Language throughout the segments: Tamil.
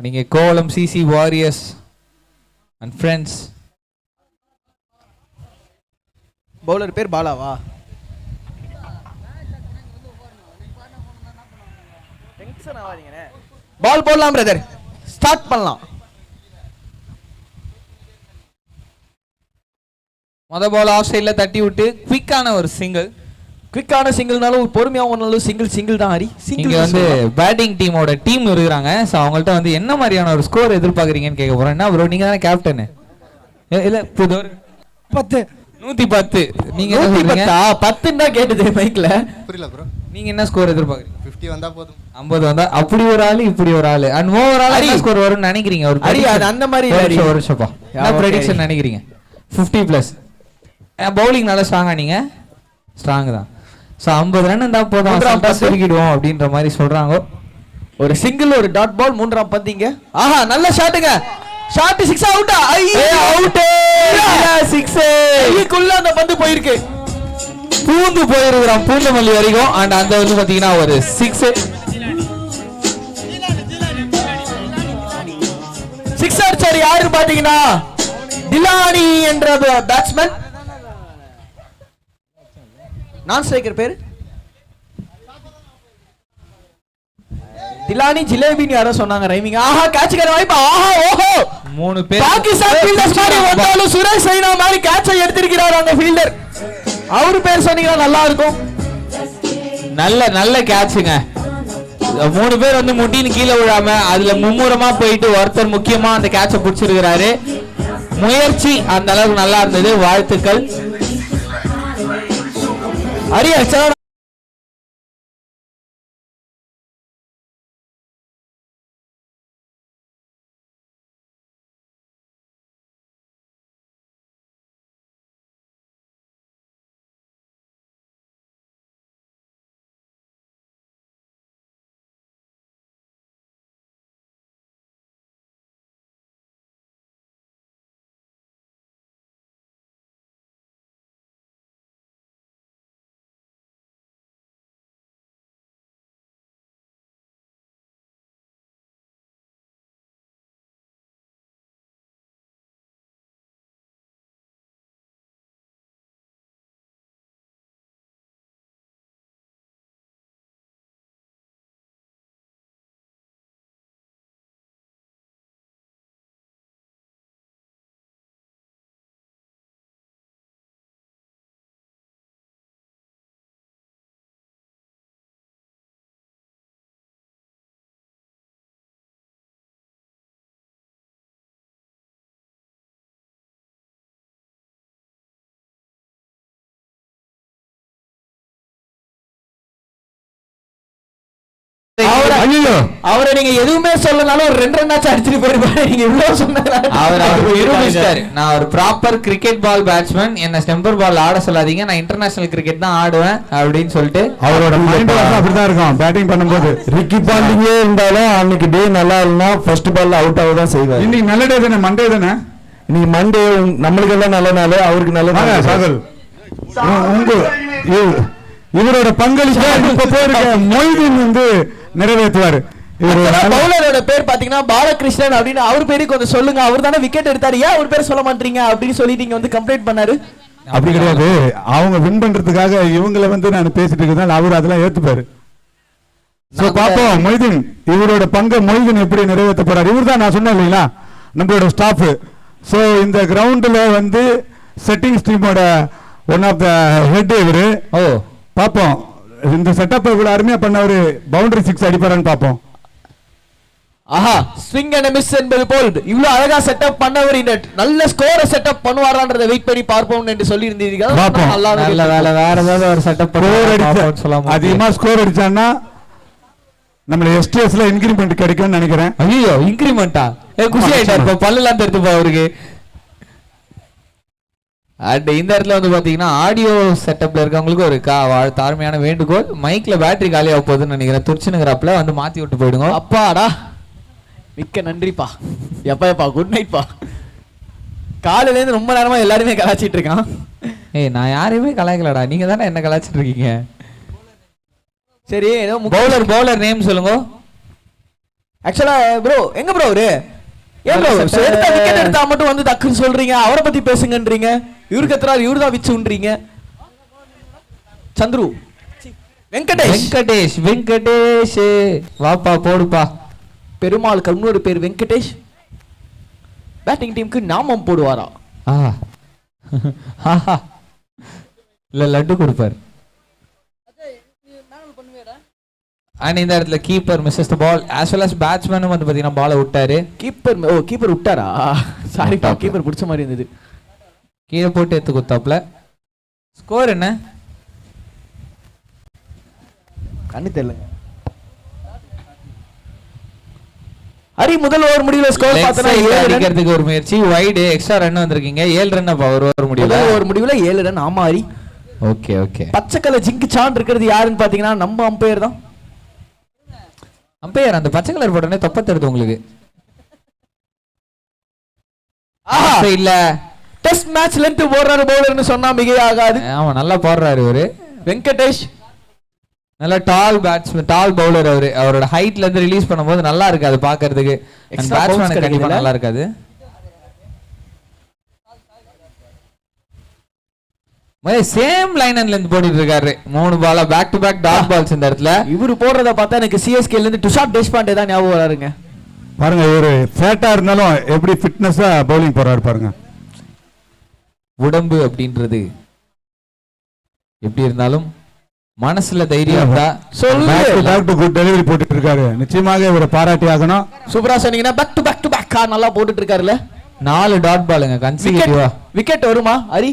நீங்க Kovalam CC warriors and friends. Bowler பேர் பாலாவா? டென்ஷன் ஆகாதீங்கண்ணே. பால் போடலாம் பிரதர், ஸ்டார்ட் பண்ணலாம். மொத பால் ஆஃப் சைட்ல தட்டி விட்டு குவிக்கான ஒரு சிங்கிள். குவிக்கான சிங்கிள்னாலும் பொறுமையாக ஒன்றாலும் சிங்கிள் தான். ஹரி இங்க வந்து பேட்டிங் டீமோட டீம் இருக்கிறாங்க. ஸோ அவங்கள்ட்ட வந்து என்ன மாதிரியான ஒரு ஸ்கோர் எதிர்பார்க்குறீங்கன்னு கேட்க போறேன். என்ன ப்ரோ, நீங்க தானே கேப்டன்? இல்ல 10 110. நீங்க 10 தான் கேட்டது மைக்ல. புரியல ப்ரோ. நீங்க என்ன ஸ்கோர் எதிர்பார்க்குறீங்க? 50 வந்தா போதும். 50 வந்தா. அப்படி ஒரு ஆளு இப்படி ஒரு ஆளு அண்ட் ஓவரால் என்ன ஸ்கோர் வரும்னு நினைக்கிறீங்க? ஒரு அந்த மாதிரி ஒரு நிமிஷம்ப்பா. என்ன ப்ரெடிக்ஷன் நினைக்கிறீங்க? 50+. பவுலிங் நல்லா ஸ்ட்ராங்கா? நீங்க ஸ்ட்ராங் தான். ஸோ 50 ரன் இருந்தா போதும், செருகிடுவோம் அப்படின்ற மாதிரி சொல்றாங்க. ஒரு சிங்கிள், ஒரு டாட் பால், 3ஆம் பந்திங்க. ஆஹா, நல்ல ஷாட்டுங்க. ஷாட் 6 அவுட்டா? அவுட் 6. இதுக்குள்ள அந்த பந்து போயிருக்கு, பூந்து போயிருக்கிறான் பூந்தமல்லி வரைக்கும். அண்ட் அந்த வந்து பாத்தீங்கன்னா ஒரு 6 அடிச்சாரு. யாரு பாத்தீங்கன்னா டிலானி என்ற பேட்ஸ்மேன். நான் ஸ்ட்ரைக்கர் பேரு திலானி ஜிலேபின்னு யாரோ சொன்னாங்க ரைமிங். ஆஹா, கேட்ச்கார வாய்ப்பு. ஆஹா, ஓஹோ, 3 பேர் பாகிஸ்தான் ஃபீல்டர்ஸ் மாதிரி வந்தாலும் சுரேஷ் ரெய்னா மாதிரி கேட்சை எடுத்திருக்கிறார் அந்த ஃபீல்டர். அவரு பேர் சொன்னீங்கன்னா நல்லா இருக்கும். நல்ல கேட்சுங்க. 3 பேர் வந்து முட்டின்னு கீழே விழாம அதுல மும்முரமா போயிட்டு ஒருத்தர் முக்கியமா அந்த கேட்சை பிடிச்சிருக்கிறாரு. முயற்சி அந்த அளவுக்கு நல்லா இருந்தது. வாழ்த்துக்கள். அரியா அவரை நீங்க எதுவுமே சொல்லனாலும் ஒரு 2 ரன் ஆச்சு அடிச்சிட்டு போயிருப்பாரு. நீங்க இவ்வளவு சொன்னதால அவர் நிரூபிச்சிட்டாரு. நான் ஒரு ப்ராப்பர் கிரிக்கெட் பால் பேட்ஸ்மேன், என்ன ஸ்டெம்பர் பால் ஆட சொல்லாதீங்க, நான் இன்டர்நேஷனல் கிரிக்கெட் தான் ஆடுவேன் அப்படின்னு சொல்லிட்டு அவரோட மைண்ட் அப்படிதான் இருக்கும். பேட்டிங் பண்ணும்போது ரிக்கி பாண்டிங்கே இருந்தாலும் அன்னைக்கு டே நல்லா இல்லைன்னா ஃபர்ஸ்ட் பால்ல அவுட் ஆக தான் செய்வார். இன்னைக்கு நல்ல டே தானே, மண்டே தானே. இன்னைக்கு மண்டே நம்மளுக்கு எல்லாம் நல்ல நாள், அவருக்கு நல்ல நாள். சாகல் இவரோட பங்களிப்பா இப்ப போயிருக்க மொய்தீன் வந்து நிறைவேற்றுவாரு. பவுலரோட பேர் பாத்தீங்கன்னா பாலகிருஷ்ணன் அப்படின்னு. அவர் பேரு கொஞ்சம் சொல்லுங்க. அவர் தானே விக்கெட் எடுத்தாரு, ஏன் அவர் பேர் சொல்ல மாட்டீங்க அப்படின்னு சொல்லி நீங்க வந்து கம்ப்ளைண்ட் பண்ணாரு. அப்படி கிடையாது, அவங்க வின் பண்றதுக்காக இவங்களை வந்து நான் பேசிட்டு இருக்கேன், அவர் அதெல்லாம் ஏத்துப்பாரு. பாப்போம் மொய்தீன் இவரோட பங்கு மொய்தீன் எப்படி நிறைவேற்ற போறாரு. இவர் தான் நான் சொன்னேன் இல்லைங்களா, நம்மளோட ஸ்டாஃப். ஸோ இந்த கிரவுண்டில் வந்து செட்டிங்ஸ் டீமோட ஒன் ஆஃப் த ஹெட் இவரு. பாப்போம் இந்த செட்டப்பை இவ்வளவு அருமையா பண்ணவரு பவுண்டரி 6 அடிப்பாரான்னு பாப்போம். ஆஹா, ஸ்விங் அண்ட் மிஸ் என்பது போல் இவ்வளவு அழகா செட்டப் பண்ணவர் இந்த நல்ல ஸ்கோரை செட்டப் பண்ணுவாரான்றதை வெயிட் பண்ணி பார்ப்போம் என்று சொல்லி இருந்தீங்க. நல்ல வேலை, வேற ஏதாவது ஒரு செட்டப் அதிகமா ஸ்கோர் அடிச்சான்னா நம்மள எஸ்டிஎஸ்ல இன்கிரிமெண்ட் கிடைக்கும்னு நினைக்கிறேன். ஐயோ, இன்கிரிமெண்டா? குஷி ஆயிட்டாரு, பல்லுலாம் தெரிஞ்சுப்பா அவருக்கு. அண்ட் இந்த இடத்துல வந்து பாத்தீங்கன்னா ஆடியோ செட்டப்ல இருக்கவங்களுக்கு ஒரு தாழ்மையான வேண்டுகோள், மைக்ல பேட்டரி காலியாக போகுதுன்னு நினைக்கிறேன். துர்ச்சினுங்கிறப்பல வந்து மாத்தி விட்டு போயிடுங்க. அப்பாடா, மிக்க நன்றிப்பா. எப்பா குட் நைட் பா. காலையில இருந்து ரொம்ப நேரமா எல்லாருமே கலாச்சிட்டு இருக்கான். ஏய், நான் யாரையுமே கலாய்க்கலடா, நீங்க தானே என்ன கலாச்சிட்டு இருக்கீங்க. சரி, பவுலர் நேம் சொல்லுங்க. ஆக்சுவலா ப்ரோ எங்க ப்ரோ அவரு ஏன் ப்ரோ எடுத்த விக்கெட் எடுத்தா மட்டும் வந்து டக்குன்னு சொல்றீங்க, அவரை பத்தி பேசுங்கன்றீங்க, இவருக்கு எத்தனாவது இவரு தான் விச்சுன்றீங்க. சந்துரு வெங்கடேஷ் வாப்பா போடுப்பா. பெருமாள் இன்னொரு பேர் வெங்கடேஷ். பேட்டிங் டீமுக்கு நாமம் போடுவாரா? இல்ல லட்டு கொடுப்பார். அண்ட் இந்த இடத்துல கீப்பர் மிஸ்ஸஸ் தி பால் as well as பேட்ஸ்மேனும் வந்து பாத்தீங்கன்னா பாலை விட்டாரு. கீப்பர் விட்டாரா? சாரி கீப்பர் பிடிச்ச மாதிரி இருந்தது. கீழே போட்டு எடுத்து குத்தாப்ல. ஸ்கோர் என்ன? கண்ணு தெரியலங்க. ஹரி முதல் ஓவர் முடிவுல ஸ்கோர் பார்த்தா அடிக்கிறதுக்கு ஒரு முயற்சி, வைடு எக்ஸ்ட்ரா ரன் வந்திருக்கீங்க. 7 ரன் அப்ப ஒரு ஓவர் முடிவுல 7 ரன். ஆமா ஹரி. ஓகே பச்சை கலர் ஜிங்க் சான் இருக்கிறது யாருன்னு பாத்தீங்கன்னா நம்ம அம்பையர் தான். அம்பையர் அந்த பச்சை கலர் போட்டனே தொப்ப தருது உங்களுக்கு. இல்ல டெஸ்ட் மேட்ச் லென்த் போடுறாரு பவுலர்னு சொன்னா மிகையாகாது. ஆமா நல்லா போடுறாரு இவரு. வெங்கடேஷ் நல்ல டால் பவுலர் அவரு. அவரோட ஹைட்ல இருந்து ரிலீஸ் பண்ணும்போது நல்லா இருக்கு அது பாக்குறதுக்கு. பேட்ஸ்மேன் கண்டிப்பா நல்லா இருக்காது. சேம் லைன்ல இருந்து போட்டுட்டு இருக்காரு. 3 ball back to back dot balls இந்த இடத்துல. இவரு போடுறத பார்த்தா எனக்கு சிஎஸ்கேல இருந்து துஷார் தேஷ்பாண்டே தான் ஞாபகம் வராருங்க. பாருங்க இவரு ஃபேட்டா இருந்தாலும் எப்படி ஃபிட்னஸா பவுலிங் போறாரு பாருங்க. உடம்பு அப்படின்றது எப்படி இருந்தாலும் மனசுல தைரியம் தான். குட் டெலிவரி போட்டுட்டு இருக்காரு. நிச்சயமாக இவரை பாராட்டி ஆகணும். சூப்பரா சொன்னீங்கன்னா பேக் டு பேக் நல்லா போட்டுட்டு இருக்காருல்ல. 4 டாட் பாலுங்க கன்சிக்யூட்டிவா. விக்கெட் வருமா ஹரி?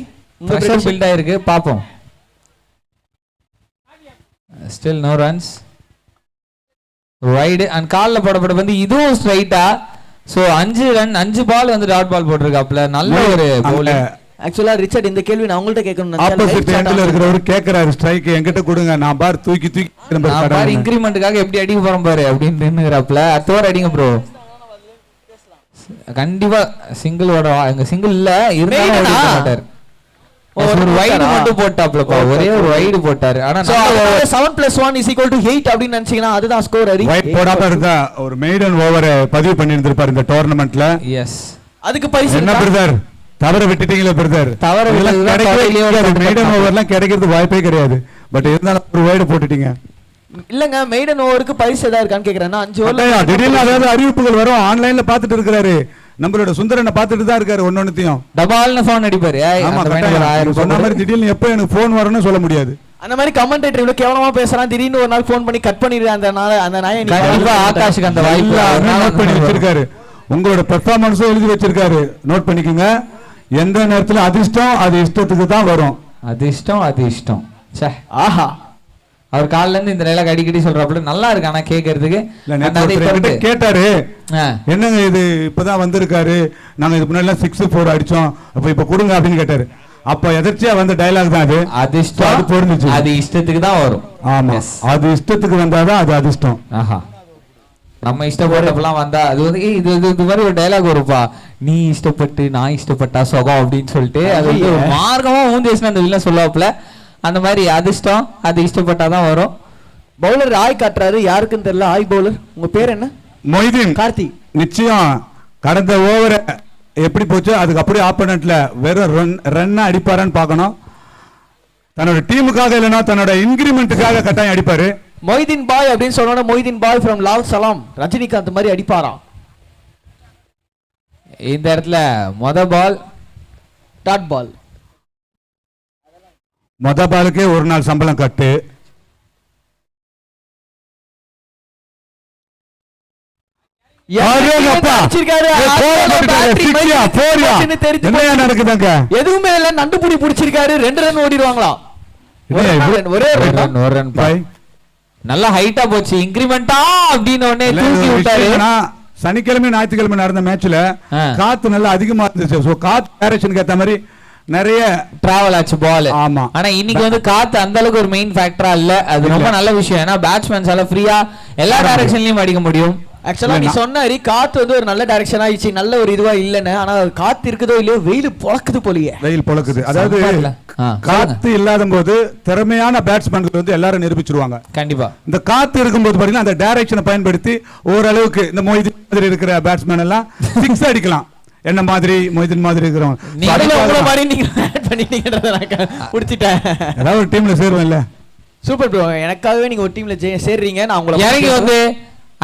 பிரஷர் பில்ட் ஆயிருக்கு, பாப்போம். Still no runs. Wide and கால்ல போடப்பட வந்து இதுவும் ஸ்ட்ரைட்டா. சோ 5 ரன் 5 பால் வந்து டாட் பால் போட்டுருக்காப்ல. நல்ல ஒரு பவுலர். ஆக்சுவலா ரிச்சர்ட் இந்த கேள்வி நான் உங்கள்ட்ட கேட்கணும். ஆப்போசிட் எண்ட்ல இருக்கிறவர் கேக்குறாரு ஸ்ட்ரைக் என்கிட்ட கொடுங்க, நான் பார் தூக்கி நான் பார் இன்கிரிமென்ட்காக எப்படி அடிக்க போறோம் பாரு அப்படின்னு நின்னுறாப்ல. அடுத்த அடிங்க ப்ரோ. கண்டிப்பா சிங்கிள் ஓட எங்க சிங்கிள் இல்ல இருந்தாலும் மாட்டார். ஒரு வைடு மட்டும் போட்டாப்லப்பா. ஒரே ஒரு வைடு போட்டாரு. ஆனா 7+1 = 8 அப்படி நினைச்சீங்கன்னா அதுதான் ஸ்கோர். ஹரி வைட் போடாம இருந்தா ஒரு மெய்டன் ஓவர் பதிவு பண்ணி இருந்திருப்பார் இந்த டோர்னமென்ட்ல. எஸ் அதுக்கு பரிசு என்ன பிரதர் தவற விட்டுட்டீங்களே பிரதர். தவற மெய்டன் ஓவர்லாம் கிடைக்கிறது வாய்ப்பே கிடையாது. பட் இருந்தாலும் ஒரு வைடு போட்டுட்டீங்க. இல்லங்க மெய்டன் ஓவருக்கு பரிசு ஏதாவது இருக்கான்னு கேக்குறேன்னா 5 ஓவர்ல திடீர்னு அதாவது அறிவிப்புகள் வரும். ஆன்லைன்ல பாத்துட்டு இருக்காரு. நம்மளோட சுந்தரனை பாத்துட்டு தான் இருக்காரு. ஒன்னொன்னுத்தையும் டபால்னு போன் அடிப்பாரு. சொன்ன மாதிரி திடீர்னு எப்ப எனக்கு போன் வரும்னு சொல்ல முடியாது. அந்த மாதிரி கமெண்டேட்டர் இவ்வளவு கேவலமா பேசுறான். திடீர்னு ஒரு நாள் போன் பண்ணி கட் பண்ணிடுறேன். அந்த நாயை ஆகாஷுக்கு அந்த வாய்ப்பு நோட் பண்ணி வச்சிருக்காரு. உங்களோட பெர்ஃபார்மன்ஸும் எழுதி வச்சிருக்காரு. நோட் பண்ணிக்கோங்க. எந்த நேரத்துல அதிர்ஷ்டம் அது இஷ்டத்துக்கு தான் வரும். அதிர்ஷ்டம் சே ஆஹா. அவர் கால்ல இருந்து இந்த டைலாக் அடிக்கடி சொல்றாப்ல. நல்லா இருக்கு ஆனா கேக்குறதுக்கு. கேட்டாரு என்னங்க இது இப்பதான் வந்திருக்காரு, நாங்க இதுக்கு முன்னாடி 6-4 அடிச்சோம், அப்ப இப்ப கொடுங்க அப்படின்னு கேட்டாரு. அப்ப எதர்ச்சியா வந்த டைலாக் தான் அது. அதிர்ஷ்டம் அது பொருந்துச்சு. அது இஷ்டத்துக்கு தான் வரும். ஆமா அது இஷ்டத்துக்கு வந்தாதான் அது அதிர்ஷ்டம். ஆஹா நம்ம இஷ்டப்பட்டப்பெல்லாம் வந்தா அது வந்து இது மாதிரி ஒரு டைலாக் வருப்பா. நீ இஷ்டப்பட்டு நான் இஷ்டப்பட்டா சுகம் அப்படின்னு சொல்லிட்டு அது வந்து ஒரு மார்க்கமா ஊந்தேசினா அந்த வில்ல சொல்லுவாப்புல. அந்த மாதிரி அதிர்ஷ்டம் அது இஷ்டப்பட்டாதான் வரும். பவுலர் ஆய் காட்டுறாரு. யாருக்குன்னு தெரியல. ஆய் பவுலர் உங்க பேர் என்ன? மொய்தீன் கார்த்தி. நிச்சயம் கடந்த ஓவர் எப்படி போச்சு அதுக்கு அப்படியே ஆப்போனன்ட்ல வெறும் ரன் அடிப்பாரான்னு பார்க்கணும். தன்னோட டீமுக்காக இல்லைன்னா தன்னோட இன்கிரிமெண்ட்டுக்காக கட்டாயம் அடிப்பாரு. மொய்தீன் பாய் அப்படின்னு சொன்னோட மொய்தீன் பாய் ஃப்ரம் லால் சலாம் ரஜினிகாந்த் மாதிரி அடிப்பாரா? இந்த இடத்துல பால் டாட் பால். பாலுக்கே ஒரு நாள் சம்பளம் கட்டு. எதுவுமே இல்ல. நண்டுபுடி பிடிச்சிருக்காரு. 2 ரன் ஓடிடுவாங்களா? ஒரே ரன். நல்லா ஹைட்டா போச்சு. இன்கிரிமெண்டா அப்படின்னு உடனே தூக்கி விட்டாரு. சனிக்கிழமை ஞாயிற்றுக்கிழமை நடந்த மேட்ச்ல காத்து நல்லா அதிகமா இருந்துச்சு. சோ காத்து டைரக்ஷனுக்கு ஏத்த மாதிரி நிறைய டிராவல் ஆச்சு பால். ஆமா ஆனா இன்னைக்கு வந்து காத்து அந்த அளவுக்கு ஒரு மெயின் ஃபேக்டரா இல்ல. அது ரொம்ப நல்ல விஷயம். ஏன்னா பேட்ஸ்மேன்ஸால ஃப்ரீயா எல்லா டைரக்ஷன்லயும் அடிக்க முடியும். ஆக்சுவலா நீ சொன்ன ஹரி காத்து வந்து ஒரு நல்ல டைரக்ஷன் ஆயிடுச்சு, நல்ல ஒரு இதுவா இல்லன்னு. ஆனா காத்து இருக்குதோ இல்லையோ வெயில் பொளக்குது போலியே. வெயில் பொளக்குது. அதாவது காத்து இல்லாத போது திறமையான பேட்ஸ்மேன்கள் வந்து எல்லாரும் நிரூபிச்சிருவாங்க. கண்டிப்பா இந்த காத்து இருக்கும்போது பாத்தீங்கன்னா அந்த டைரக்ஷனை பயன்படுத்தி ஓரளவுக்கு இந்த மொய்தீன் மாதிரி இருக்கிற பேட்ஸ்மேன் எல்லாம் சிக்ஸ் அடிக்கலாம். என்ன மாதிரி மொய்தீன் மாதிரி இருக்கிறவங்க ஏதாவது ஒரு டீம்ல சேருவேன்ல. சூப்பர் ப்ரோ, எனக்காகவே நீங்க ஒரு டீம்ல சேர்றீங்க. நான் உங்களை இறங்கி வந்து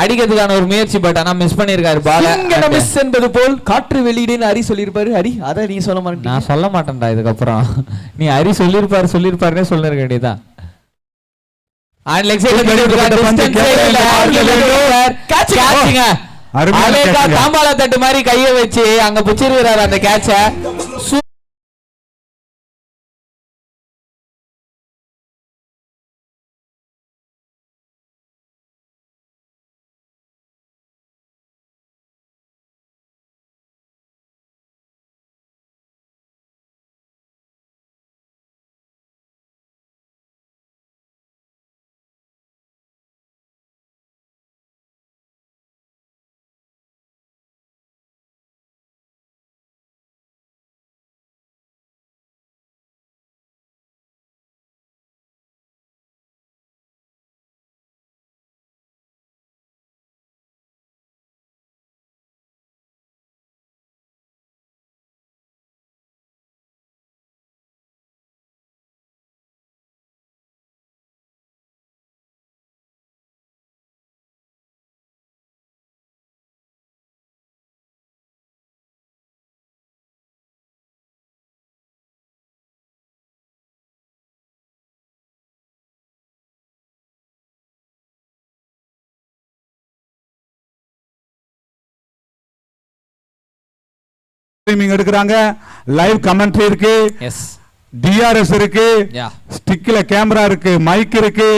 அடிக்கிறதுக்கான ஒரு முயற்சி, பட் ஆனா மிஸ் பண்ணிருக்காரு பால. மிஸ் என்பது போல் காற்று வெளியீடுன்னு ஹரி சொல்லிருப்பாரு. ஹரி அத நீங்க சொல்ல மாட்டீங்க. நான் சொல்ல மாட்டேன்டா இதுக்கப்புறம். நீ ஹரி சொல்லிருப்பாருன்னே சொல்ல வேண்டியதான். தாம்பாள தட்டு மாதிரி கைய வச்சு அங்க பிடிச்சிருக்கிறாரு அந்த கேட்ச. எடுக்கிறாங்க, லைவ் கமெண்ட்ரி இருக்கு, டிஆர்எஸ் இருக்கு, ஸ்டிக்ல கேமரா இருக்கு, மைக் இருக்கு.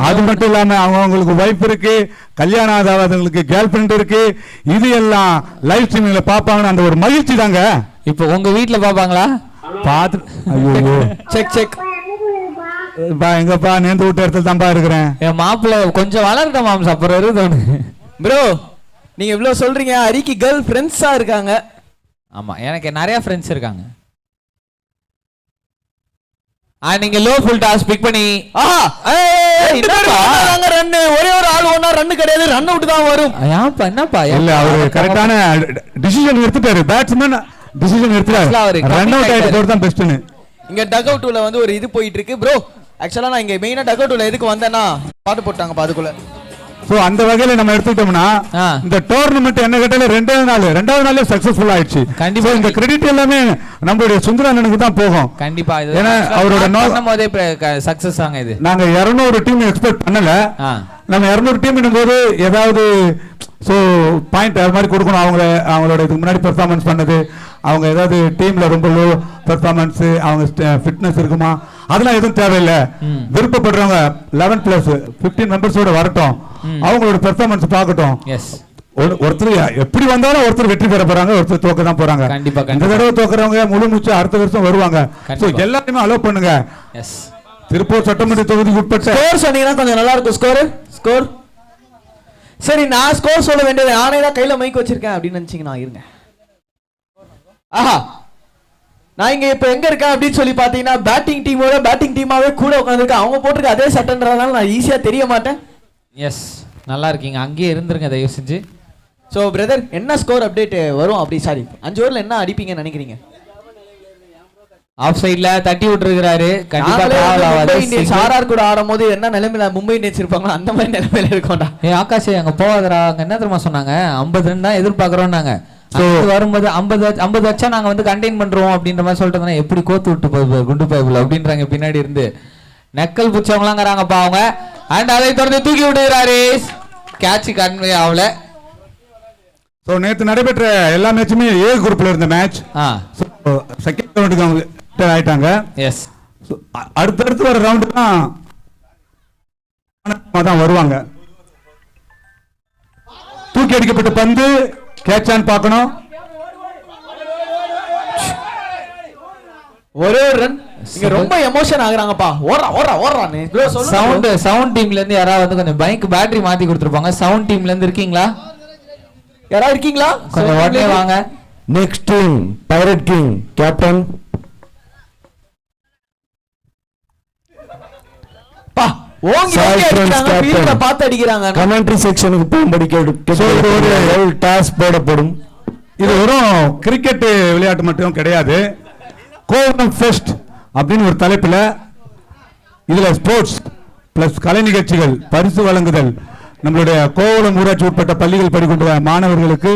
அது மட்டும் இல்லாம அவங்களுக்கு வைஃப் இருக்கு, கல்யாணம் ஆகாதவங்களுக்கு கேர்ள் ஃபிரெண்ட் இருக்கு. இது எல்லாம் லைவ் ஸ்ட்ரீமிங்ல பாப்பாங்க. அந்த ஒரு மகிழ்ச்சி தாங்க. இப்போ உங்க வீட்ல பாப்பாங்களா? பாத்து ஐயோ செக் செக் எங்கப்பா நேர்ந்து விட்ட இடத்துல தான்ப்பா இருக்கிறேன். என் மாப்பிள்ள கொஞ்சம் வளர்ந்த மாம்சம் அப்புறம் வருது ப்ரோ. நீங்க இவ்வளவு சொல்றீங்க, ஹரிக்கு கேர்ள் ஃப்ரெண்ட்ஸா இருக்காங்க. ஆமா, எனக்கு நிறைய ஃப்ரெண்ட்ஸ் இருக்காங்க. நீங்க லோ ஃபுல் டாஸ் பிக் பண்ணி ரன் ஒரே ஒரு ஆள் ஒண்ணா ரன் கிடையாது, ரன் அவுட் தான் வரும். ஏன்ப்பா என்னப்பா? இல்ல அவரு கரெக்டான டிசிஷன் எடுத்துட்டாரு. பேட்ஸ்மேன் டிசிஷன் எடுத்துட்டாரு. ரன் அவுட் ஆயிட்டு போறது தான் பெஸ்ட்னு. இங்க டக் அவுட்ல வந்து ஒரு இது போயிட்டு இருக்கு ப்ரோ. ஆக்சுவலா நான் இங்க மெயினா டக் அவுட்ல எதுக்கு வந்தேன்னா பாட்டு போட்டாங்க அதுக்குள்ள. சோ அந்த வகையில நம்ம எடுத்துக்கிட்டோம்னா இந்த டோர்னமெண்ட் என்ன கேட்டாலும் ரெண்டாவது நாளே சக்சஸ்ஃபுல் ஆயிடுச்சு. கண்டிப்பா இந்த கிரெடிட் எல்லாமே நம்மளுடைய சுந்தரண்ணனுக்கு தான் போகும். கண்டிப்பா ஏன்னா அவரோட போதே சக்சஸ் ஆங்க. இது நாங்க 200 டீம் எக்ஸ்பெக்ட் பண்ணல. நம்ம 200 டீம் போது ஏதாவது சோ பாயிண்ட் அது மாதிரி கொடுக்கணும். அவங்களோட இதுக்கு முன்னாடி பெர்ஃபார்மன்ஸ் பண்ணது, அவங்க ஏதாவது டீம்ல ரொம்ப லோ பெர்ஃபார்மன்ஸ், அவங்க ஃபிட்னஸ் இருக்குமா, அதெல்லாம் எதுவும் தேவையில்லை. விருப்பப்படுறவங்க 11+15 மெம்பர்ஸோட வரட்டும், அவங்களோட பெர்ஃபார்மன்ஸ் பார்க்கட்டும். ஒருத்தர் எப்படி வந்தாலும் ஒருத்தர் வெற்றி பெற போறாங்க, ஒருத்தர் தோக்க தான் போறாங்க. இந்த தடவை தோக்குறவங்க முழு மூச்சு அடுத்த வருஷம் வருவாங்க. எல்லாருமே அலோவ் பண்ணுங்க. திருப்பூர் சட்டமன்ற தொகுதிக்கு உட்பட்ட ஸ்கோர் சொன்னீங்கன்னா கொஞ்சம் நல்லா இருக்கும். ஸ்கோர் சரி, நான் ஸ்கோர் சொல்ல வேண்டியது நானே தான் கையில மைக் வச்சிருக்கேன் அப்படின்னு நினைச்சீங்கன்னா இருங்க. ஆஹா, நான் இங்க இப்ப எங்க இருக்கேன் அப்படின்னு சொல்லி பாத்தீங்கன்னா பேட்டிங் டீமாவே கூட உட்காந்துருக்கேன். அவங்க போட்டிருக்க அதே சட்டன்றதுனால நான் ஈஸியா தெரிய மாட்டேன். எஸ், நல்லா இருக்கீங்க, அங்கேயே இருந்துருங்க தயவு செஞ்சு. ஸோ பிரதர், என்ன ஸ்கோர் அப்டேட் வரும்? அப்படி சாரி 5 ஓவர்ல என்ன அடிப்பீங்கன்னு நினைக்கிறீங்க? ஆஃப் சைடுல தட்டி விட்டுருக்காரு. கண்டிப்பா ஆர்ஆர் கூட ஆடும்போது என்ன நிலைமையில மும்பை இந்தியன்ஸ் இருப்பாங்களோ அந்த மாதிரி நிலைமையில இருக்கோம்டா. ஆகாஷ் அங்க போவாதரா, அங்க என்ன தெரியுமா சொன்னாங்க, 50 ரன் தான் எதிர்பார்க்கறோம்னாங்க. வரும்போது 50 வச்சா நாங்க வந்து கண்டெயின் பண்றோம் அப்படின்ற மாதிரி சொல்லிட்டு எப்படி கோத்து விட்டு போகுது குண்டு பைபிள் அப்படின்றாங்க. பின்னாடி இருந்து நக்கல் புச்சவங்களாங்கிறாங்கப்பா அவங்க. அண்ட் அதை தொடர்ந்து தூக்கி விடுகிறாரு. கேட்ச் கன்வே ஆகல. சோ நேத்து நடைபெற்ற எல்லா மேட்சுமே ஏ குரூப்ல இருந்த மேட்ச். செகண்ட் ரவுண்டுக்கு அவங்க ஆயிட்டாங்க. எஸ், அடுத்தடுத்து வர ரவுண்டு தான் வருவாங்க. தூக்கி அடிக்கப்பட்ட பந்து கேட்சான்னு பார்க்கணும். ஒரே ரன். இங்க ரொம்ப எமோஷன் ஆகுறாங்கப்பா. ஓடுறானே. சவுண்ட் டீம்ல இருந்து யாராவது வந்து கொஞ்சம் பைக் பேட்டரி மாத்தி கொடுத்துருப்பாங்க. சவுண்ட் டீம்ல இருந்து இருக்கீங்களா? யாராவது இருக்கீங்களா? கொஞ்சம் உடனே வாங்க. Next team pirate king captain. பா ஓங்கி Sorry ஓங்கி friends, அடிக்கிறாங்க, captain. ஃபீல்ட்ல பார்த்து அடிக்கிறாங்க. கமெண்ட்ரி செக்ஷனுக்கு போகும்படி ஒரு டாஸ் போடப்படும். இது வெறும் கிரிக்கெட் விளையாட்டு மட்டும் கிடையாது. கோவளம் ஃபெஸ்ட் அப்படின்னு ஒரு தலைப்புல இதுல ஸ்போர்ட்ஸ் பிளஸ் கலை நிகழ்ச்சிகள், பரிசு வழங்குதல், நம்மளுடைய கோவளம் ஊராட்சி உட்பட்ட பள்ளிகள் படிக்கின்ற மாணவர்களுக்கு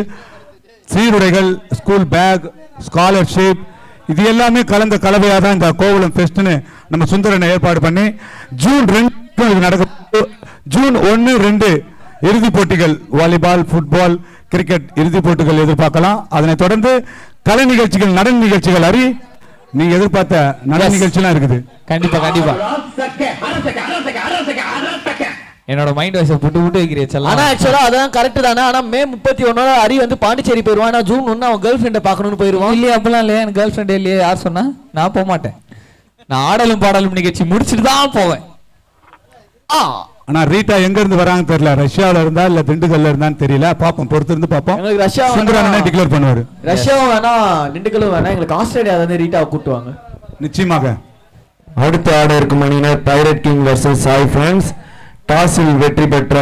சீருடைகள், ஸ்கூல் பேக், ஸ்காலர்ஷிப், இது எல்லாமே கலந்த கலவையாக தான் இந்த கோவளம் ஃபெஸ்ட்னு நம்ம சுந்தரனை ஏற்பாடு பண்ணி ஜூன் 2 இது நடக்க. ஜூன் 1, 2 இறுதிப் போட்டிகள், வாலிபால், ஃபுட்பால், கிரிக்கெட் இறுதிப் போட்டிகள் எதிர்பார்க்கலாம். அதனைத் தொடர்ந்து கலை நிகழ்ச்சிகள், நடன நிகழ்ச்சிகள், நீங்க எதிர்பார்த்த நடன நிகழ்ச்சிலாம் இருக்குது. கண்டிப்பா கண்டிப்பா. என்னோட மைண்ட் வாய்ஸ் புட்டு புட்டு வைக்கிறேன். ஆனா ஆக்சுவலா அதான் கரெக்ட் தானே. ஆனா மே 31 ஹரி வந்து பாண்டிச்சேரி போயிருவான். ஆனா ஜூன் 1 அவன் கேர்ள் ஃப்ரெண்டை பார்க்கணும்னு போயிருவான். இல்லையே, அப்படிலாம் இல்லையா? எனக்கு கேர்ள் ஃப்ரெண்ட் இல்லையே. யார் சொன்னா? நான் போக மாட்டேன். நான் ஆடலும் பாடலும் நிகழ்ச்சி முடிச்சுட்டு தான் போவேன். ஆனா ரீட்டா எங்க இருந்து வராங்க தெரியல. ரஷ்யாவில இருந்தா இல்ல திண்டுக்கல்ல இருந்தான்னு தெரியல. பாப்போம், பொறுத்து இருந்து பாப்போம். எங்களுக்கு ரஷ்யா சுந்தரன் டிக்ளேர் பண்ணுவாரு. ரஷ்யாவும் வேணாம், திண்டுக்கலும் வேணாம். எங்களுக்கு ஆஸ்திரேலியா வந்து ரீட்டாவை கூட்டுவாங்க நிச்சயமாக. அடுத்த ஆட இருக்கும் அணியினர் pirate king versus Sai friends. டாஸில் வெற்றி பெற்ற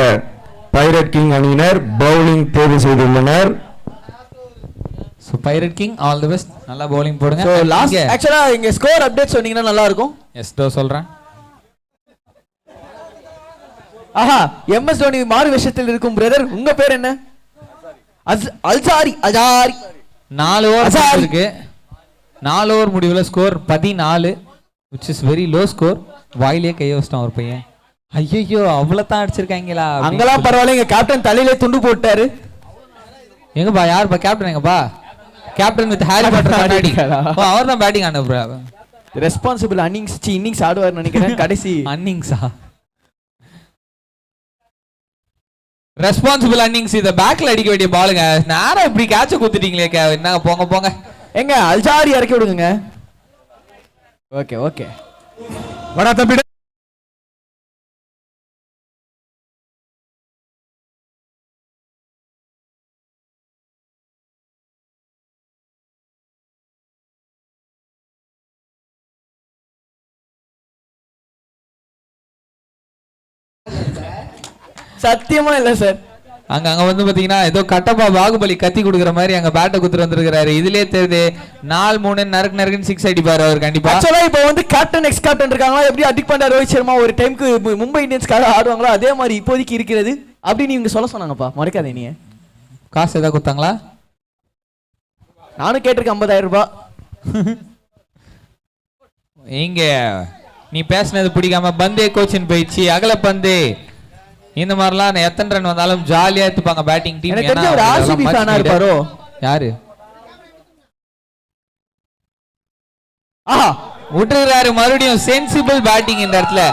பைரட் கிங் அணியினர் பவுலிங் தேர்வு செய்துள்ளனர். So pirate king all the best. நல்லா பவுலிங் போடுங்க. சோ லாஸ்ட் ஆக்சுவலா இங்க ஸ்கோர் அப்டேட் சொன்னீங்கன்னா நல்லா இருக்கும். எஸ் டோ சொல்றேன். ஆஹா, எம்எஸ் தோனி மாறு விஷயத்தில் இருக்கும் பிரதர். உங்க பேர் என்ன? அல்சாரி. 4 ஓவர் இருக்கு. 4 ஓவர் முடிவுல score 14, which is very low score. வாயிலே கை வச்சிட்டான் ஒரு பையன். ஐயோ அவ்வளவுதான் அடிச்சிருக்காங்களா? அங்கெல்லாம் பரவாயில்ல, எங்க கேப்டன் தலையிலே துண்டு போட்டாரு. எங்கப்பா யாருப்பா கேப்டன்? எங்கப்பா கேப்டன் வித் ஹாரி பாட்டர் கண்ணாடி. அவர் தான் பேட்டிங் ஆன ப்ரோ. ரெஸ்பான்சிபிள் இன்னிங்ஸ் ஆடுவார் நினைக்கிறேன். கடைசி இன்னிங்ஸா? Responsible innings. இத பேக்ல அடிக்க வேண்டிய பாலுங்க. நேரா இப்படி கேட்ச குத்திட்டீங்களே. என்னங்க போங்க போங்க. எங்க அல்சாரி இறக்கி விடுங்க. Okay okay. வடா தம்பி. சத்தியமா இல்ல சார். அங்க வந்து பாத்தீங்கன்னா ஏதோ கட்டப்பா பாகுபலி கத்தி கொடுக்குற மாதிரி அங்க பேட்டை குத்துட்டு வந்திருக்காரு. இதுலயே தெரியுது 4-3 நறுக்குன்னு 6 அடிப்பாரு அவர் கண்டிப்பா. ஆக்சுவலா இப்போ வந்து கேப்டன் எக்ஸ் கேப்டன் இருக்காங்களா, எப்படி அடிக் பண்ண ரோஹித் சர்மா ஒரு டைம்க்கு மும்பை இந்தியன்ஸ்க்காக ஆடுவாங்களோ அதே மாதிரி இப்போதைக்கு இருக்கிறது அப்படின்னு இவங்க சொல்ல சொன்னாங்கப்பா. மறக்காதே நீ. காசு ஏதாவது கொடுத்தாங்களா? நானும் கேட்டிருக்கேன் 50,000 ரூபாய். இங்க நீ பேசினது பிடிக்காம பந்தே கோச்சின் போயிடுச்சு. அகல பந்து இந்த மாதிரிலாம் எத்தனை ரன் வந்தாலும் ஜாலியா எடுத்துப்பாங்க பேட்டிங் டீம். எனக்கு தெரிஞ்ச ஒரு ஆர்சிபி ஃபேனா இருப்பாரோ? யாரு? ஆஹா விட்டுறாரு மறுபடியும். சென்சிபிள் பேட்டிங் இந்த இடத்துல.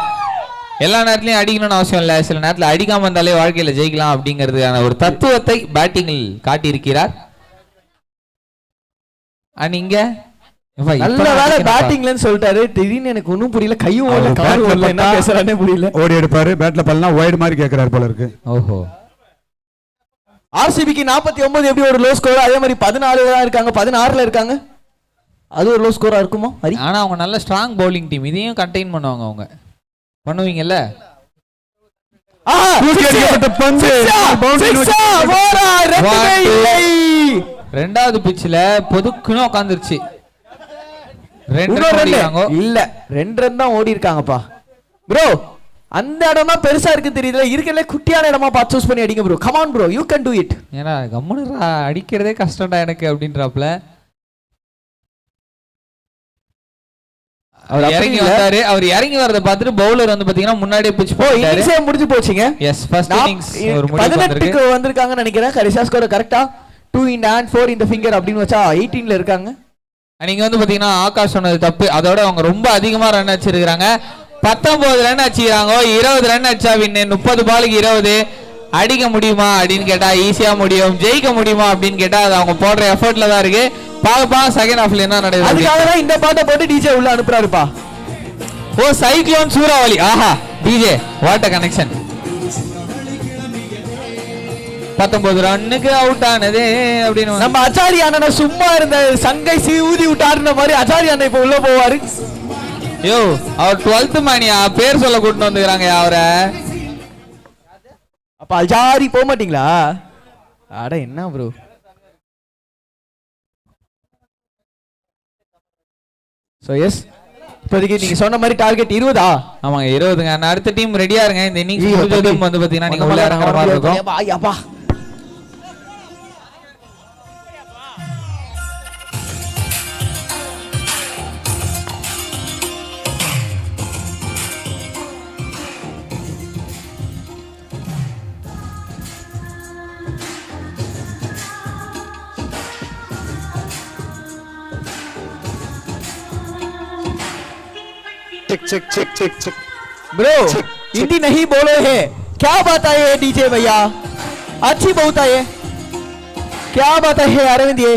எல்லா நேரத்திலையும் அடிக்கணும்னு அவசியம் இல்ல. சில நேரத்துல அடிக்காம இருந்தாலே வாழ்க்கையில ஜெயிக்கலாம் அப்படிங்கிறதுக்கான ஒரு தத்துவத்தை பேட்டிங்கில் காட்டியிருக்கிறார். இங்க நல்ல வேலை பேட்டிங்லன்னு சொல்லிட்டாரு. திடீர்னு எனக்கு ஒன்னும் புரியல. கையும் ஓடல, காலும் ஓடல, என்ன பேசுறானே புரியல. ஓடி எடுப்பாரு. பேட்ல பல்லாம் வைட் மாதிரி கேக்குறாரு போல இருக்கு. ஓஹோ. ஆர்சிபிக்கு 49 எப்படி ஒரு லோ ஸ்கோர், அதே மாதிரி 14 தான் இருக்காங்க, 16ல இருக்காங்க. அது ஒரு லோ ஸ்கோரா இருக்குமா? ஆனா அவங்க நல்ல ஸ்ட்ராங் பவுலிங் டீம். இதையும் கண்டெயின் பண்ணுவாங்க. அவங்க பண்ணுவீங்கல்ல. ரெண்டாவது பிட்ச்ல பொதுக்குன்னு உட்காந்துருச்சு. 2 இல்ல 2 ரன் தான் ஓடி இருக்காங்கப்பா. ப்ரோ அந்த இடமா பெருசா இருக்கு தெரியுதுல, இருக்கல குட்டியான இடமா பார்த்து சூஸ் பண்ணி அடிங்க bro. Come on bro, you can to it. ஏன்னா கம்முனுடா, அடிக்கிறதே கஷ்டம்டா எனக்கு அப்படின்றாப்ல. அவர் இறங்கி வந்தாரு. அவர் இறங்கி வரத பார்த்துட்டு பவுலர் வந்து பாத்தீங்கன்னா முன்னாடியே பிட்ச் போட்டாரு. இன்னிங்ஸ் முடிஞ்சு போச்சுங்க. எஸ், ஃபர்ஸ்ட் இன்னிங்ஸ் ஒரு முடிவு 18க்கு வந்திருக்காங்கன்னு நினைக்கிறேன். கடைசி ஸ்கோர் கரெக்ட்டா 2 in hand 4 in the finger அப்படின்னு வச்சா 18ல இருக்காங்க. நீங்க வந்து பாத்தீங்கன்னா ஆகாஷ் சொன்னது தப்பு. அதோட அவங்க ரொம்ப அதிகமா ரன் அடிச்சிருக்காங்க. 19 ரன் அடிச்சிருக்காங்க. 20 ரன் அடிச்சா வின்னு. 30 பாலுக்கு 20 அடிக்க முடியுமா அப்படின்னு கேட்டா ஈஸியா முடியும். ஜெயிக்க முடியுமா அப்படின்னு கேட்டா அது அவங்க போடுற எஃபர்ட்ல தான் இருக்கு. பாப்பா செகண்ட் ஹாஃப்ல என்ன நடக்குது. அதுக்காக தான் இந்த பாட்டை போட்டு டிஜே உள்ள அனுப்புறாருப்பா. ஓ சைக்ளோன் சூறாவளி. ஆஹா டிஜே வாட் a கனெக்ஷன். 19 ரன்னுக்கு அவுட் ஆனதே அப்படின்னு நம்ம அச்சாரி அண்ணன் சும்மா இருந்த சங்கை ஊதி விட்டாருன மாதிரி அச்சாரி அண்ணன் இப்ப உள்ள போவாரு. யோ அவர் 12th மேனியா பேர் சொல்ல கூட்டிட்டு வந்துக்கிறாங்க அவரை. அப்ப அச்சாரி போக மாட்டீங்களா? அட என்ன ப்ரோ. சோ எஸ் இப்போதைக்கு நீங்க சொன்ன மாதிரி டார்கெட் 20. ஆமாங்க 20ங்க. அடுத்த டீம் ரெடியா இருங்க. இந்த இன்னிங்ஸ் முடிஞ்சதும் வந்து பாத்தீங்கன்னா நீங்க உள்ள இறங்குற மாதிரி இருக்கும். Ayyappa check check check check bro Hindi नहीं बोलो है क्या बात है ये डीजे भैया अच्छी बहुत है क्या बात है அரவிந்த் ये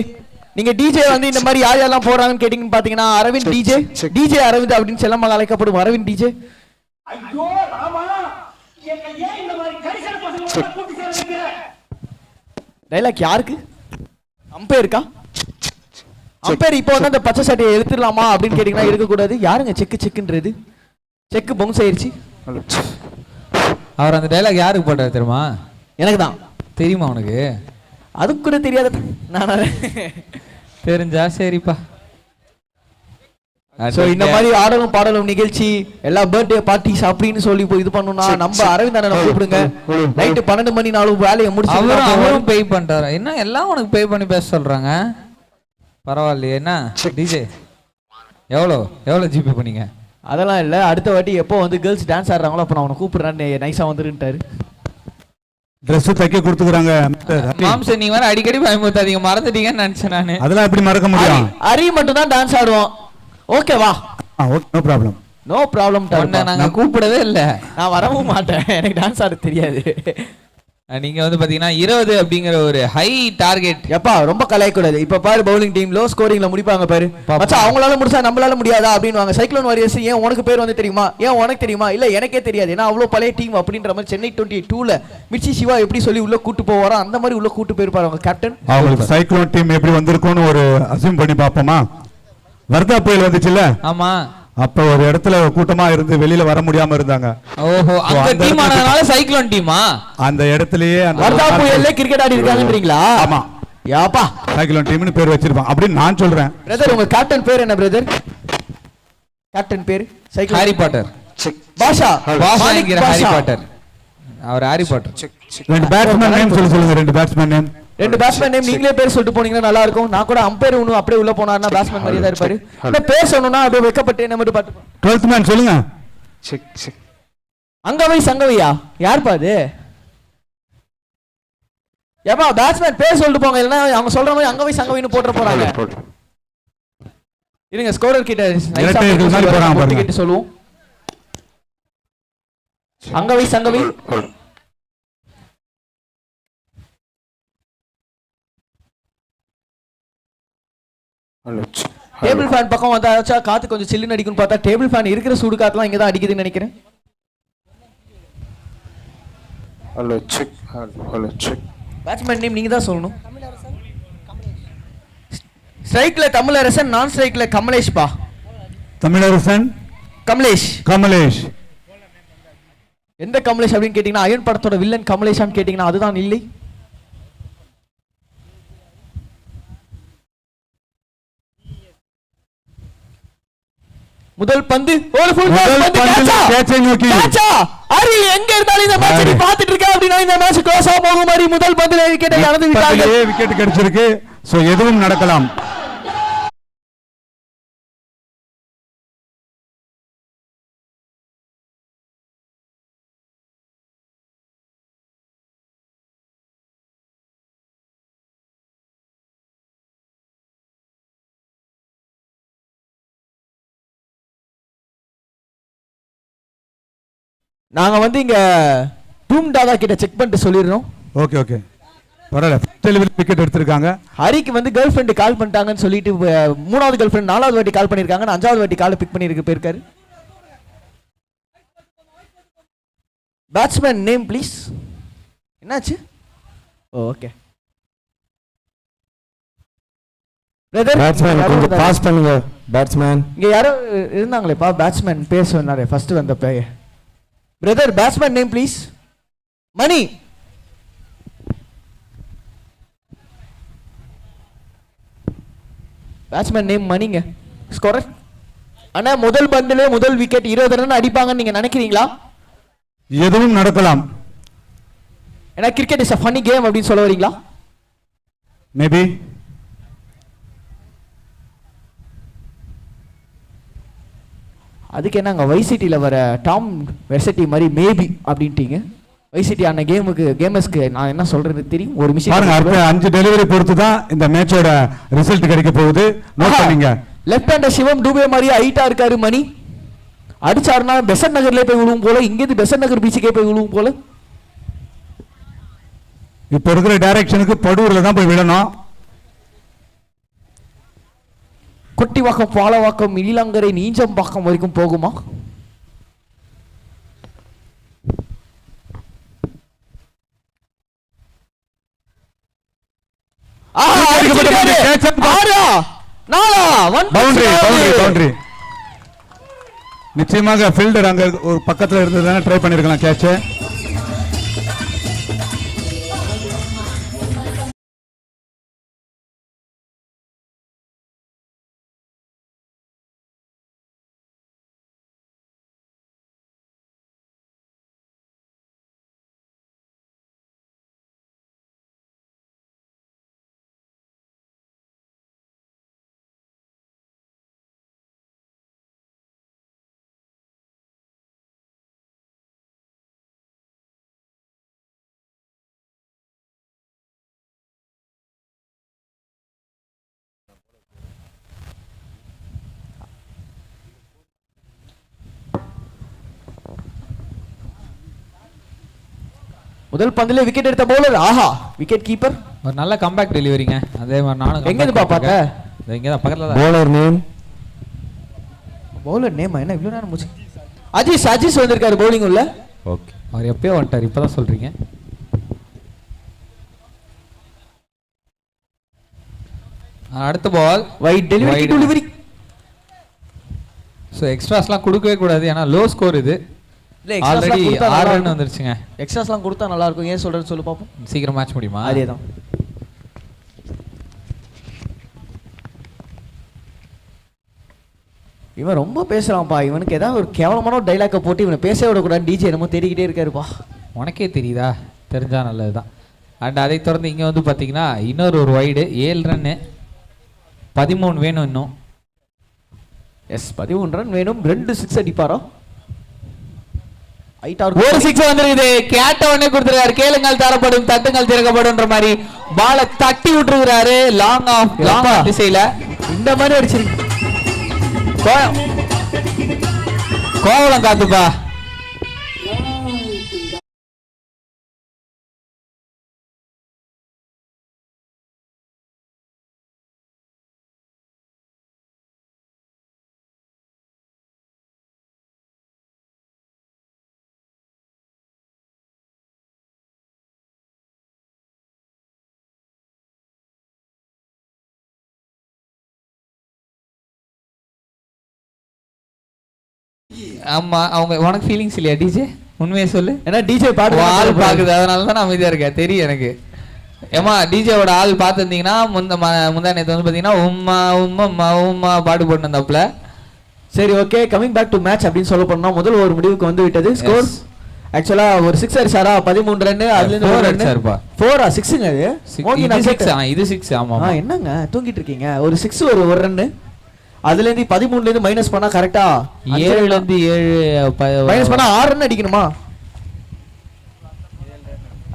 நீங்க டிஜே வந்து இந்த மாதிரி யார் யாரெல்லாம் போறாங்கன்னு கேட்டிங்கன்னு பாத்தீங்கன்னா அரவிந்த் டிஜே டிஜே அரவிந்த் அப்படின்னு செல்லமாக அழைக்கப்படும் அரவிந்த் டிஜே. ஐயோ ராமா ஏன் இந்த மாதிரி கரிசன பசங்களோட கூட்டி சேர்றீங்க? டைலாக் யாருக்கு? அம்பையர்க்கா? அம்பையர் இப்போ வந்து அந்த பச்சை சட்டையை எடுத்துடலாமா அப்படின்னு கேட்டீங்கன்னா எடுக்க கூடாது. யாருங்க செக்கு செக்குன்றது? செக்கு பவுன்ஸ் ஆயிருச்சு. அவர் அந்த டைலாக் யாருக்கு போட்டாரு தெரியுமா? எனக்கு தான். தெரியுமா உனக்கு? அதுக்கு கூட தெரியாத நான் தெரிஞ்சா சரிப்பா. சோ இந்த மாதிரி ஆடலும் பாடலும் நிகழ்ச்சி எல்லா பர்த்டே பார்ட்டிஸ் அப்படின்னு சொல்லி போய் இது பண்ணனும்னா நம்ம அரவிந்த் அண்ணனை கூப்பிடுங்க. நைட் 12 மணி நாளும் வேலையை முடிச்சு அவரும் பே பண்றாரு. என்ன எல்லாம் உனக்கு பே பண்ணி பேச சொல்றாங்க? பரவாயில்லையே. என்ன டிஜே எவ்வளோ ஜிபே பண்ணீங்க? அதெல்லாம் இல்ல. அடுத்த வாட்டி எப்போ வந்து கேர்ள்ஸ் டான்ஸ் ஆடுறாங்களோ அப்ப நான் உன்னை கூப்பிடுறேன்னு நைஸா வந்துருன்ட்டாரு. Dress தைக்க கொடுத்துக்கறாங்க. மாம்ச நீ வர அடிக்கடி பயமுறுத்தாதீங்க, மறந்துட்டீங்கன்னு நினைச்சேன் நானு. அதெல்லாம் எப்படி மறக்க முடியும்? அரி மட்டும் தான் டான்ஸ் ஆடுவோம். ஓகேவா? Okay no problem. No problem. நாங்க கூப்பிடவே இல்ல. நான் வரவும் மாட்டேன். எனக்கு டான்ஸ் ஆட தெரியாது. நீங்க வந்து பாத்தீங்கன்னா 20 அப்படிங்கிற ஒரு ஹை டார்கெட். எப்பா ரொம்ப கலாய்க்க கூடாது. இப்ப பாரு பவுலிங் டீம் லோ ஸ்கோரிங்ல முடிப்பாங்க பாரு. மச்சான் அவங்களால முடிச்சா நம்மளால முடியாதா அப்படின்வாங்க. சைக்ளோன் வாரியர்ஸ் ஏன் உனக்கு பேர் வந்து தெரியுமா? ஏன் உனக்கு தெரியுமா? இல்ல எனக்கே தெரியாது. ஏன்னா அவ்வளவு பழைய டீம் அப்படின்ற மாதிரி சென்னை 22ல மிர்ச்சி சிவா எப்படி சொல்லி உள்ள கூட்டு போவாரோ அந்த மாதிரி உள்ள கூட்டு போயிருப்பாரு அவங்க கேப்டன். அவங்களுக்கு சைக்ளோன் டீம் எப்படி வந்திருக்கும்னு ஒரு அசியூம் பண்ணி பாப்போமா? வர்தா புயல் வந்துச்சுல்ல? ஆமா. அப்ப ஒரு இடத்துல கூட்டமா இருந்து வெளியில வர முடியாம இருந்தாங்க. ஓஹோ அந்த டீம் ஆனனால சைக்ளோன் டீமா? அந்த இடத்துலயே அந்த வர்தா புயல்ல கிரிக்கெட் ஆடி இருக்காங்கன்றீங்களா? ஆமா. யாப்பா சைக்ளோன் டீம்னு பேர் வச்சிருப்பான் அப்படி நான் சொல்றேன். பிரதர் உங்க கேப்டன் பேர் என்ன பிரதர்? கேப்டன் பேர் சைக்ளோன் ஹாரி பாட்டர். பாஷா என்கிற ஹாரி பாட்டர். அவர் ஹாரி பாட்டர். ரெண்டு பேட்ஸ்மேன் நேம் சொல்லுங்க. ரெண்டு பேட்ஸ்மேன் நேம். ரெண்டு பேட்ஸ்மேன் நேம் நீங்களே பேர் சொல்லிட்டு போனீங்கன்னா நல்லா இருக்கும். நான் கூட அம்பையர் ஒன்னு அப்படியே உள்ள போனாருன்னா பேட்ஸ்மேன் மாதிரியே தான் இருப்பாரு. இந்த பேர் சொன்னோம்னா அப்படியே வெக்கப்பட்டு என்ன மட்டும் பாத்து 12th மேன் சொல்லுங்க. அங்கவை சங்கவையா யார்ப்பா அது? ஏப்பா பேட்ஸ்மேன் பேர் சொல்லிட்டு போங்க. இல்லைன்னா அவங்க சொல்ற மாதிரி அங்கவை சங்கவைன்னு போட்டுற போறாங்க. இருங்க ஸ்கோரர் கிட்ட கிட்ட சொல்லுவோம். அங்கவை சங்கவை டேபிள் ஃபேன் பக்கம் வந்தாச்சா காத்து கொஞ்சம் சில்லுன்னு அடிக்கும்னு பார்த்தா டேபிள் ஃபேன் இருக்கிற சூடு காத்துலாம் இங்க தான் அடிக்குதுன்னு நினைக்கிறேன். Hello check hello check. Batsman name நீங்க தான் சொல்லணும். ஸ்ட்ரைக்ல தமிழரசன், நான் ஸ்ட்ரைக்ல கமலேஷ் பா. தமிழரசன் கமலேஷ். கமலேஷ் எந்த கமலேஷ் அப்படின்னு கேட்டீங்கன்னா அயன் படத்தோட வில்லன் கமலேஷான்னு கேட்டீங்கன்னா அதுதான் இல்லை. முதல் பந்து ஒரு ஃபுல் கேட்சை நோக்கி அரி எங்க இருந்தாலும் இந்த மேட்ச் நீ பாத்துட்டு இருக்க அப்படினா இந்த மேட்ச் க்ளோஸ் ஆக போகும். மாதிரி முதல் பந்திலே விக்கெட் இழந்து விட்டாங்க. விக்கெட் கிடைச்சிருக்கு. சோ எதுவும் நடக்கலாம். நாங்க வந்து இங்க டூம் தாதா கிட்ட செக் பண்ணிட்டு சொல்லிடுறோம். ஓகே ஓகே பரவாயில்ல. டெலிவரி விக்கெட் எடுத்திருக்காங்க. ஹரிக்கு வந்து கேர்ள் ஃப்ரெண்ட் கால் பண்ணிட்டாங்கன்னு சொல்லிட்டு மூணாவது கேர்ள் ஃப்ரெண்ட் 4வது வாட்டி கால் பண்ணிருக்காங்க. 5வது வாட்டி கால் பிக் பண்ணிருக்கு போயிருக்காரு. Batsman name please. என்னாச்சு? ஓகே பிரதர் பேட்ஸ்மேன் கொஞ்சம் பாஸ் பண்ணுங்க பேட்ஸ்மேன். இங்க யாரோ இருந்தாங்களேப்பா பேட்ஸ்மேன் பேர் சொன்னாரே ஃபர்ஸ்ட் வந்த பையன். Brother batsman name please. Mani. Batsman name மணிங்க. ஸ்கோரர். அண்ணா முதல் பந்திலே முதல் விக்கெட் 20 ரன் அடிப்பாங்கன்னு நீங்க நினைக்கிறீங்களா? எதுவும் நடக்கலாம். ஏன்னா cricket is a funny game அப்படின்னு சொல்ல வரீங்களா? மேபி. அதுக்கு என்னங்க வைசிட்டியில் வர டாம் வெர்சட்டி மாதிரி மேபி அப்படின்ட்டீங்க. வைசிட்டி ஆன கேமர்ஸ்க்கு நான் என்ன சொல்றது தெரியும். ஒரு பாருங்க அடுத்த 5 டெலிவரி பொறுத்து தான் இந்த மேட்சோட ரிசல்ட் கிடைக்க போகுது. நோட் பண்ணீங்க. லெஃப்ட் ஹேண்டர் சிவம் டூபே மாதிரி ஹைட்டா இருக்காரு மணி. அடிச்சாருன்னா பெசன்ட் நகர்லயே போய் விழுவும் போல, இங்கேருந்து பெசன்ட் நகர் பீச்சுக்கே போய் விழுவும் போல. இப்ப இருக்கிற டைரக்ஷனுக்கு படூர்ல தான் போய் விடணும். கொட்டிவாக்கம், பாலவாக்கம், இளங்கரை, நீஞ்சம்பாக்கம் வரைக்கும் போகுமா? நிச்சயமாக ஃபீல்டர் அங்க ஒரு பக்கத்துல இருந்ததுதானே ட்ரை பண்ணிருக்கலாம் கேட்ச். முதல் பந்திலே விக்கெட் எடுத்த பவுலர். ஆஹா, விக்கெட் கீப்பர். ஒரு நல்ல கம்பேக் டெலிவரிங்க. அதே மாதிரி நானும் எங்க இருந்து பாப்பாங்க? இங்க தான் பக்கத்துல தான். Bowler name. பவுலர் நேம் என்ன இவ்வளவு நேரம் மூச்சு? அஜீஸ் வந்திருக்காரு பவுலிங் உள்ள. ஓகே. அவர் எப்பயோ வந்துட்டார், இப்பதான் சொல்றீங்க. அடுத்த பால் வைட் டெலிவரி. ஸோ எக்ஸ்ட்ராஸ்லாம் கொடுக்கவே கூடாது, ஏன்னா லோ ஸ்கோர் இது. ஆல்ரெடி 6 ரன் வந்துருச்சுங்க. எக்ஸ்ட்ராஸ்லாம் கொடுத்தா நல்லா இருக்கும். ஏன் சொல்றது சொல்லு பாப்போம். சீக்கிரம் மேட்ச் முடியுமா? அதேதான். இவன் ரொம்ப பேசுறான்ப்பா. இவனுக்கு ஏதாவது ஒரு கேவலமான ஒரு டைலாக்கை போட்டு இவனை பேச விடக்கூடாது. டிஜே என்னமோ தேடிக்கிட்டே இருக்காருப்பா. உனக்கே தெரியுதா? தெரிஞ்சா நல்லதுதான். அண்ட் அதை தொடர்ந்து இங்கே வந்து பார்த்தீங்கன்னா இன்னொரு ஒரு வைடு 7 ரன்னு 13 வேணும் இன்னும். எஸ் 13 ரன் வேணும். 2 6 அடிப்பாரா? ஒரு 6 வந்திருக்குது. கேட்ட உடனே கொடுத்துருக்காரு. கேளுங்கள் தரப்படும், தட்டுங்கள் திறக்கப்படும் மாதிரி பாலை தட்டி விட்டுருக்காரு. லாங் திசையில இந்த மாதிரி அடிச்சிருக்கு. கோவலம் காத்துப்பா. ஆமா, அவங்க உனக்கு ஃபீலிங்ஸ் இல்லையா டிஜே? உண்மையை சொல்லு. ஏன்னா டிஜே பாடு ஆள் பாக்குது, அதனால தான் நான் அமைதியா இருக்கேன். தெரியும் எனக்கு. ஏமா டிஜேவோட ஆள் பார்த்துருந்தீங்கன்னா முந்தா நேற்று வந்து பார்த்தீங்கன்னா உம்மா உம்மா உம்மா பாடு போட்டு வந்தப்பல. சரி, okay. Coming back to match அப்படின்னு சொல்ல போனா முதல் ஒரு முடிவுக்கு வந்து விட்டது. ஸ்கோர் ஆக்சுவலா ஒரு 6 அடிச்சாரா 13 ரன். அதுல இருந்து 4 அடிச்சாருப்பா. 4 6ங்க இது. இது 6. ஆமா என்னங்க தூங்கிட்டு இருக்கீங்க? ஒரு 6 ஒரு ரன். அதுல இருந்து 13ல இருந்து மைனஸ் பண்ணா கரெக்ட்டா 7ல இருந்து 7 மைனஸ் பண்ணா 6 ரன் அடிக்கணுமா?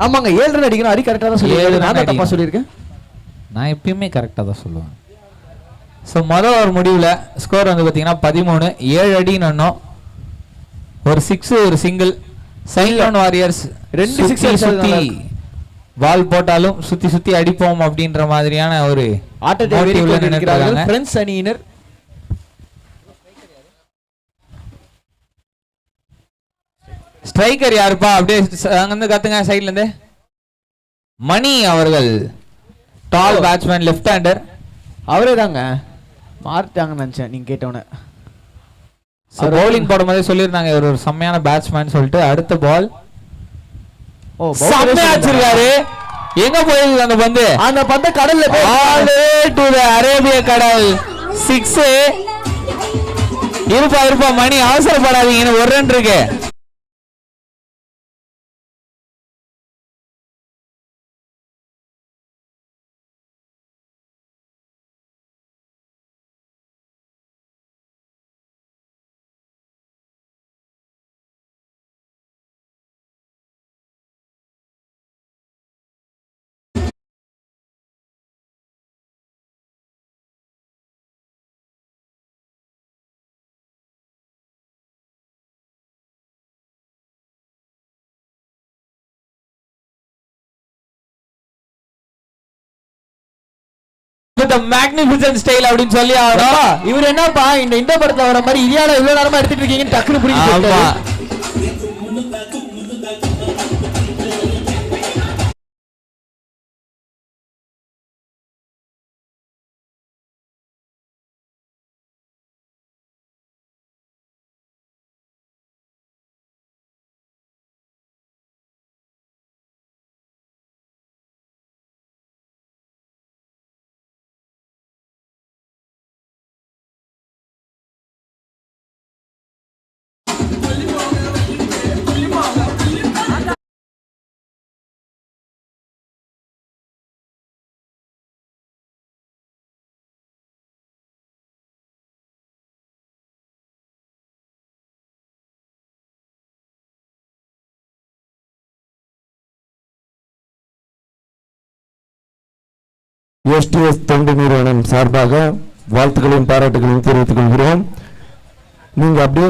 ஆமாங்க 7 ரன் அடிக்கணும். அடி கரெக்ட்டா தான் சொல்லிருக்கேன். நான் தப்பா சொல்லிருக்கேன்? நான் எப்பயுமே கரெக்ட்டா தான் சொல்லுவேன். சோ முதல் ஒரு முடிவுல ஸ்கோர் வந்து பாத்தீங்கன்னா 13 7 அடினோம். ஒரு 6 ஒரு சிங்கிள். சைலண்ட் வாரியர்ஸ் 2 6 சுத்தி பால் போட்டாலும் சுத்தி சுத்தி அடிப்போம் அப்படின்ற மாதிரியான ஒரு ஆட்டத்தை வெளிப்படுத்தியிருக்கிறார்கள் பிரெஞ்ச் அணியினர். ஸ்ட்ரைக்கர் யாருப்பா? அப்படியே அங்க இருந்து கத்துங்க சைடுல இருந்து. மணி அவர்கள் டால் பேட்ஸ்மேன் லெஃப்ட் ஹேண்டர். அவரே தாங்க மாறிட்டாங்கன்னு நினைச்சேன் நீங்க கேட்டவன. பவுலிங் போடும்போதே சொல்லியிருந்தாங்க இவர் ஒரு செம்மையான பேட்ஸ்மேன் சொல்லிட்டு. அடுத்த பால் செம்மையா வச்சிருக்காரு. எங்க போயிருக்கு அந்த பந்து? அந்த பந்து கடல்ல போய் அரேபிய கடல். 6. இருப்பா மணி அவசரப்படாதீங்க, ஒரு ரன் இருக்கு. Magnificent style அப்படின்னு சொல்லி ஆகணும். இவர் என்னப்பா இந்த படத்துல வர மாதிரி இரியால இவ்வளவு நேரமா எடுத்துட்டு இருக்கீங்கன்னு டக்குனு புரியுது. STS தொண்டு நிறுவனம் சார்பாக வாழ்த்துக்களையும் பாராட்டுகளையும் தெரிவித்துக் கொள்கிறோம். நீங்க அப்படியே